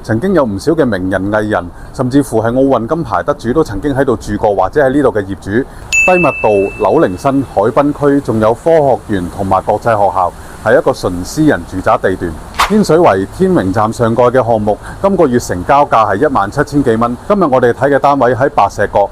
曾經有唔少嘅名人藝人，甚至乎係奧運金牌得主都曾經喺度住過，或者係呢度嘅業主。低密度、樓齡新、海濱區，仲有科學園同埋國際學校，係一個純私人住宅地段。天水圍天榮站上蓋嘅項目，今個月成交價係17,000幾蚊。今日我哋睇嘅單位喺白石角，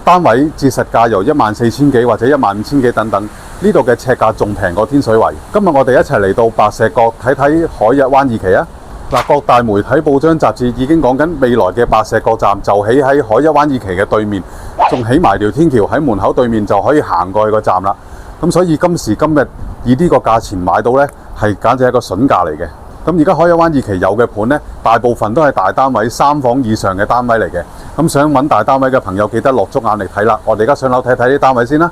單位折實價由14,000幾或者15,000幾等等。呢度嘅尺價仲平過天水圍。今日我哋一齊嚟到白石角睇睇海逸灣二期啊！嗱，各大媒體、報章、雜誌已經講緊未來嘅白石角站就起喺海逸灣二期嘅對面，仲起埋條天橋喺門口對面就可以行過去個站啦。咁所以今時今日以呢個價錢買到呢，係簡直係一個筍價嚟嘅。咁而家海逸灣二期有嘅盤呢，大部分都係大單位3房以上嘅單位嚟嘅。咁想揾大單位嘅朋友記得落足眼力睇啦。我哋而家上樓睇睇啲單位先啦。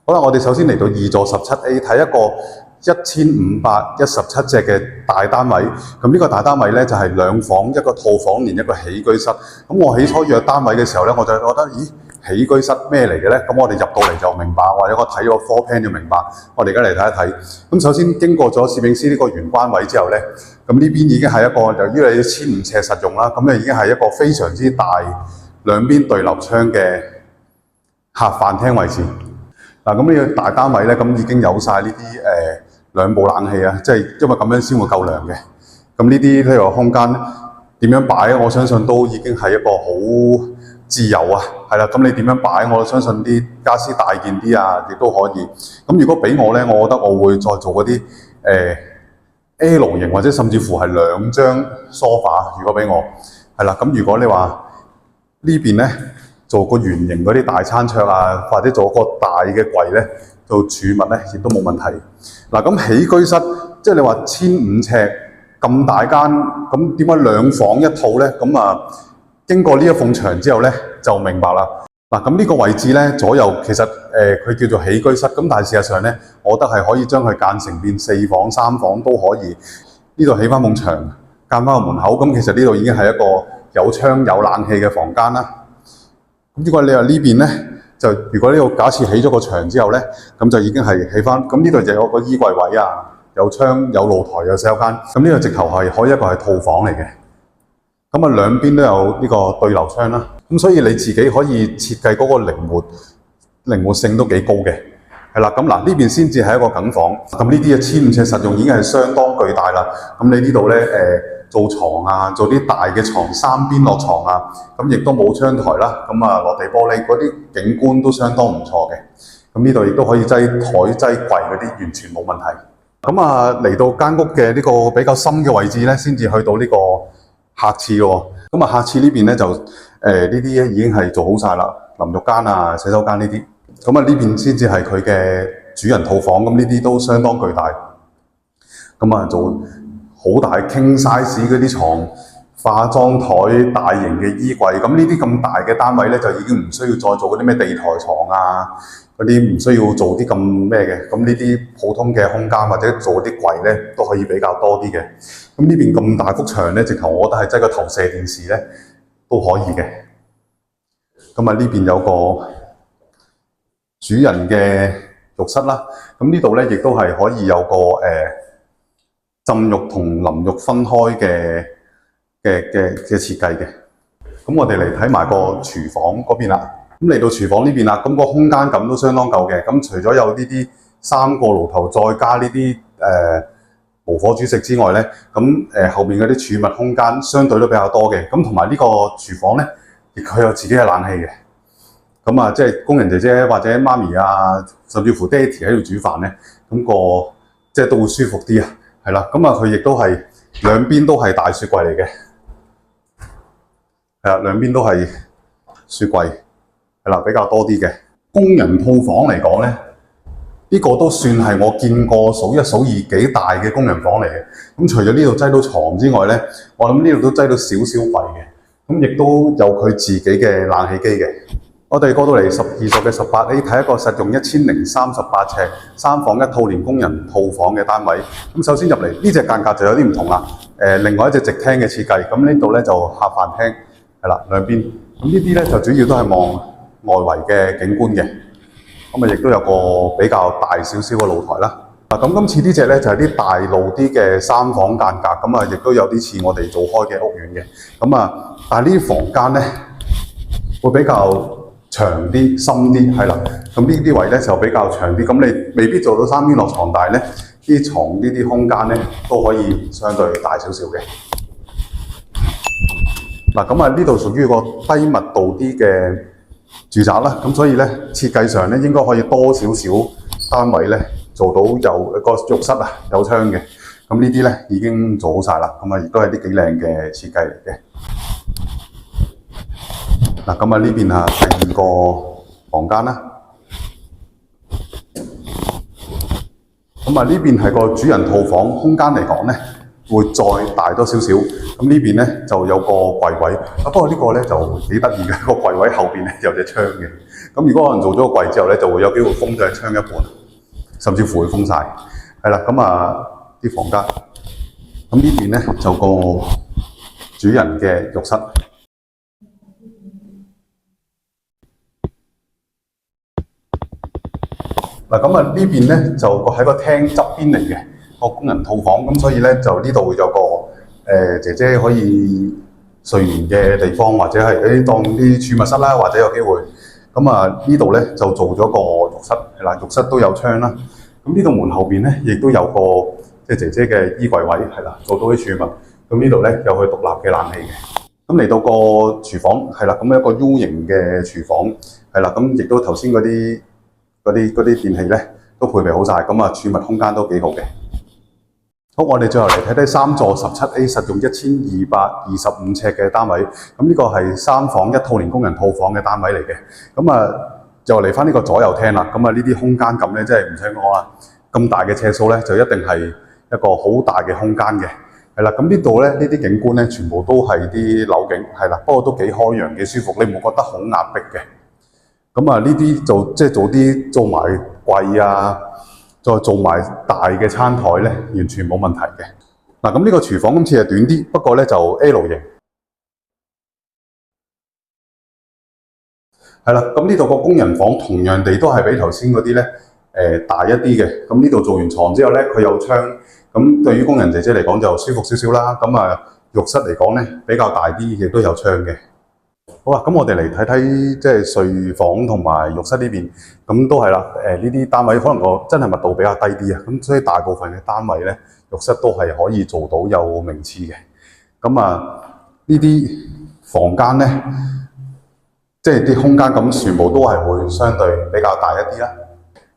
好啦，我哋首先嚟到2座 17A 睇一個1517隻嘅大單位。咁呢個大單位呢，就係2房一個套房連一個起居室。咁我起初約單位嘅時候呢，我就覺得咦，起居室咩嚟嘅呢？咁我哋入到嚟就明白，或者我睇個 floor plan 就明白。我哋而家嚟睇一睇。咁首先經過咗攝影師呢個玄關位之後呢，咁呢邊已經係一個由於你1500尺實用啦，咁就已經係一個非常之大兩邊對流窗嘅客飯廳位置。嗱，咁呢個大單位呢，咁已經有晒呢啲2部冷氣啊，即係因為咁樣先會夠涼嘅。咁呢啲呢個空間點樣擺，我相信都已經係一個好自由啊，係啦。咁你點樣擺，我相信啲家私大件啲啊，亦都可以。咁如果俾我呢，我覺得我會再做嗰啲L 型或者甚至乎係2張梳化。如果俾我係啦，咁如果你話呢邊呢，做個圓形嗰啲大餐桌啊，或者做個大嘅櫃呢，做儲物呢，亦都冇問題。嗱，咁起居室即係你話1500尺咁大間，咁點解2房一套呢？咁啊，經過呢一埲牆之後呢，就明白啦。嗱，咁呢個位置呢，左右其實佢叫做起居室，咁但係事實上呢，我覺得係可以將佢間成變4房、3房都可以。呢度起翻埲牆，間翻個門口，咁其實呢度已經係一個有窗有冷氣嘅房間啦。咁如果你話呢邊呢，就如果呢度假設起咗個牆之後呢，咁就已經係起翻。咁呢度就有個衣櫃位啊，有窗有露台有洗手間。咁呢個直頭係可以一個係套房嚟嘅。咁啊兩邊都有呢個對流窗啦。咁所以你自己可以設計嗰個靈活性都幾高嘅。係啦，咁嗱呢邊先至係一個梗房。咁呢啲1500尺實用已經係相當巨大啦。咁你呢度呢，做床啊，做啲大嘅床，3邊落床啊，咁亦都冇窗台啦。咁啊落地玻璃嗰啲景觀都相當唔錯嘅。咁呢度亦都可以擠台擠櫃嗰啲，完全冇問題。咁啊嚟到間屋嘅呢個比較深嘅位置呢，先至去到呢個客廁喎。咁啊客廁呢邊呢，就呢啲已經係做好晒啦，淋浴間啊、洗手間呢啲。咁啊呢邊先至係佢嘅主人套房，咁呢啲都相當巨大。咁啊做好大 king size 嗰啲床、化妝台、大型嘅衣櫃，咁呢啲咁大嘅單位呢，就已經唔需要再做嗰啲咩地台床啊，嗰啲唔需要做啲咁咩嘅。咁呢啲普通嘅空間或者做啲櫃呢，都可以比較多啲嘅。咁呢邊咁大幅牆呢，直頭我覺得係擠個投射電視呢都可以嘅。咁啊呢邊有個主人嘅浴室啦。咁呢度呢，亦都係可以有個浸浴同淋浴分開嘅設計嘅。咁我哋嚟睇埋個廚房嗰邊啦。咁嚟到廚房呢邊啦，咁個空間感都相當夠嘅。咁除咗有呢啲3個爐頭，再加呢啲無火煮食之外呢，咁後面嗰啲儲物空間相對都比較多嘅。咁同埋呢個廚房呢，亦佢有自己嘅冷氣嘅。咁啊，即係工人姐姐或者媽咪啊，甚至乎爹哋喺度煮飯呢，咁個即係都會舒服啲啊。係啦，咁啊佢亦都係兩邊都係大雪櫃嚟嘅。係啦，兩邊都係雪櫃，係啦，比較多啲嘅。工人套房嚟講呢，呢個都算係我見過數一數二幾大嘅工人房嚟嘅。咁除咗呢度擠到床之外呢，我諗呢度都擠到少少櫃嘅。咁亦都有佢自己嘅冷氣機嘅。我哋過到嚟12座嘅18A 睇一個實用1038尺3房1套連工人套房嘅單位。咁首先入嚟呢隻間隔就有啲唔同啦。另外一隻直廳嘅設計，咁呢度呢就客飯廳，係啦兩邊。咁呢啲呢就主要都係望外圍嘅景觀嘅。咁啊亦都有個比較大少少嘅露台啦。嗱，咁今次呢隻咧就係啲大路啲嘅3房間隔，咁啊亦都有啲似我哋做開嘅屋苑嘅，咁啊，但係呢啲房間咧會比較長啲、深啲，係啦。咁呢啲位咧就比較長啲，咁你未必做到3邊落床，但係咧啲床呢啲空間咧都可以相對大少少嘅。嗱，咁啊呢度屬於個低密度啲嘅住宅啦，咁所以咧設計上咧應該可以多少少單位咧做到有個浴室啊，有窗嘅。咁呢啲咧已經做好晒啦，咁啊亦都係啲幾靚嘅設計嚟嘅。嗱，咁啊呢邊啊第2個房間啦。咁啊呢邊係個主人套房，空間嚟講咧會再大多少少。咁呢邊咧就有個櫃位，不過呢個咧就幾得意嘅，個櫃位後邊咧有隻窗嘅。咁如果可能做咗個櫃之後咧，就會有機會封咗隻窗一半，甚至乎會封晒。係啦，咁啊啲房間，咁呢邊咧就個主人嘅浴室。嗱，咁啊呢邊咧就喺個廳側邊嚟嘅個工人套房，咁所以咧就呢度有個姐姐可以睡眠嘅地方，或者係當啲儲物室啦，或者有機會。咁啊呢度咧就做咗個浴室，係啦，浴室都有窗啦。咁呢度門後邊咧亦都有個姐姐嘅衣櫃位，係啦，做到啲儲物。咁呢度咧有佢獨立嘅冷氣嘅。咁嚟到個廚房，係啦，咁一個 U 型嘅廚房，係啦，咁亦都頭先嗰啲電器咧都配備好晒，咁啊儲物空間都幾好嘅。好，我哋最後嚟睇睇3座17A 實用1225尺嘅單位。咁呢個係3房1套連工人套房嘅單位嚟嘅。咁啊，就嚟翻呢個左右廳啦。咁啊，呢啲空間感咧，真係唔使講啦。咁大嘅尺數咧，就一定係一個好大嘅空間嘅。係啦，咁呢度咧，呢啲景觀咧，全部都係啲樓景，係啦。不過都幾開揚，幾舒服，你唔會覺得好壓迫嘅。咁啊，呢啲即係做埋櫃啊，再做埋大嘅餐台咧，完全冇問題嘅。嗱，咁呢個廚房今次係短啲，不過咧就 L 型。係啦，咁呢度個工人房同樣地都係比頭先嗰啲咧大一啲嘅。咁呢度做完床之後咧，佢有窗，咁對於工人姐姐嚟講就舒服少少啦。咁啊，浴室嚟講咧比較大啲，亦都有窗嘅。好啦，咁我哋嚟睇睇即係睡房同埋浴室呢邊，咁都係啦。呢啲單位可能個真係密度比較低啲啊，咁所以大部分嘅單位咧，浴室都係可以做到有名廁嘅。咁啊，呢啲房間咧，即係啲空間咁，全部都係會相對比較大一啲啦。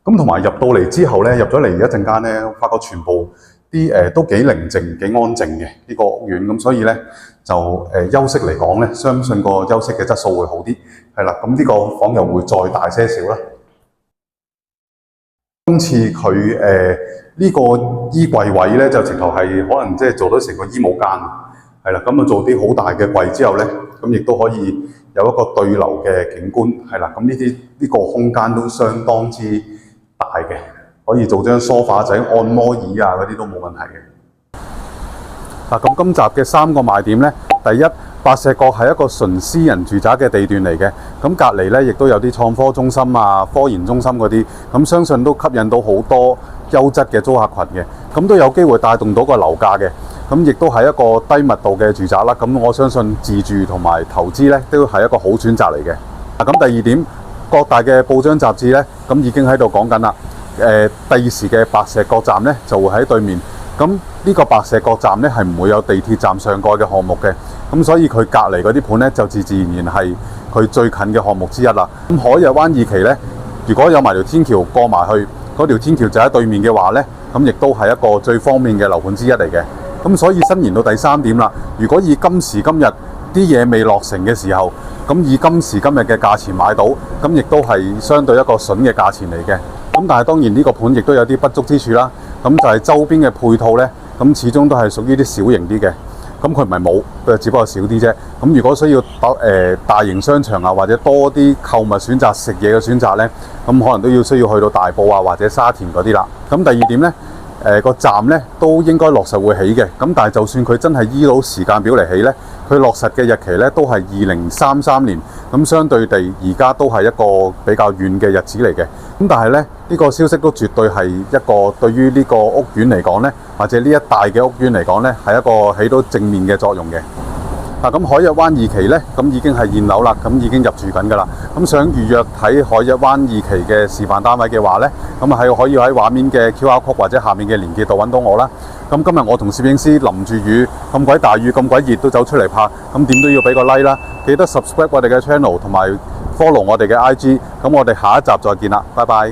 咁同埋入到嚟之後咧，入咗嚟一陣間咧，發覺全部啲都幾寧靜、幾安靜嘅呢個屋苑，咁所以咧就休息嚟講咧，相信個休息嘅質素會好啲，係啦。咁呢個房又會再大些少啦。今次佢呢個衣櫃位咧，就直頭係可能即係做到成個衣帽間，係啦。咁啊做啲好大嘅櫃之後咧，咁亦都可以有一個對流嘅景觀，係啦。咁呢個空間都相當之大嘅。可以做張梳化仔、按摩椅啊，嗰啲都冇問題嘅。嗱，咁今集嘅3個賣點咧，第一，白石角係一個純私人住宅嘅地段嚟嘅。咁隔離咧，亦都有啲創科中心啊、科研中心嗰啲，咁相信都吸引到好多優質嘅租客群嘅。咁都有機會帶動到個樓價嘅。咁亦都係一個低密度嘅住宅啦。咁我相信自住同埋投資咧，都係一個好選擇嚟嘅。咁第二點，各大嘅報章雜誌咧，咁已經喺度講緊啦。第二時嘅白石角站咧就會喺對面，咁呢個白石角站咧係唔會有地鐵站上蓋嘅項目嘅，咁所以佢隔離嗰啲盤咧就自然係佢最近嘅項目之一啦。咁海逸灣二期咧，如果有埋條天橋過埋去，嗰條天橋就喺對面嘅話咧，咁亦都係一個最方便嘅樓盤之一嚟嘅。咁所以伸延到第3點啦，如果以今時今日啲嘢未落成嘅時候，咁以今時今日嘅價錢買到，咁亦都係相對一個筍嘅價錢嚟嘅。咁但係當然呢個盤亦都有啲不足之處啦。咁就係周邊嘅配套咧，咁始終都係屬於啲小型啲嘅。咁佢唔係冇，佢只不過少啲啫。咁如果需要大型商場啊，或者多啲購物選擇、食嘢嘅選擇咧，咁可能都需要去到大埔啊或者沙田嗰啲啦。咁第二點咧，個站呢都應該落實會起嘅。咁但係就算佢真係依到時間表嚟起呢，佢落實嘅日期呢都係2033年。咁相對地，而家都係一個比較遠嘅日子嚟嘅。咁但係呢，呢個消息都絕對係一個對於呢個屋苑嚟講呢，或者呢一帶嘅屋苑嚟講呢，係一個起到正面嘅作用嘅。咁海逸灣2期呢，咁已經係現樓啦，咁已經入住緊㗎啦。咁想預約睇海逸灣2期嘅示範單位嘅話呢，咁係可以喺畫面嘅 QR code 或者下面嘅連結度揾到我啦。咁今日我同攝影師淋住雨，咁鬼大雨，咁鬼熱都走出嚟拍，咁點都要俾個 like 啦！記得 subscribe 我哋嘅 channel 同埋 follow 我哋嘅 IG。咁我哋下一集再見啦，拜拜。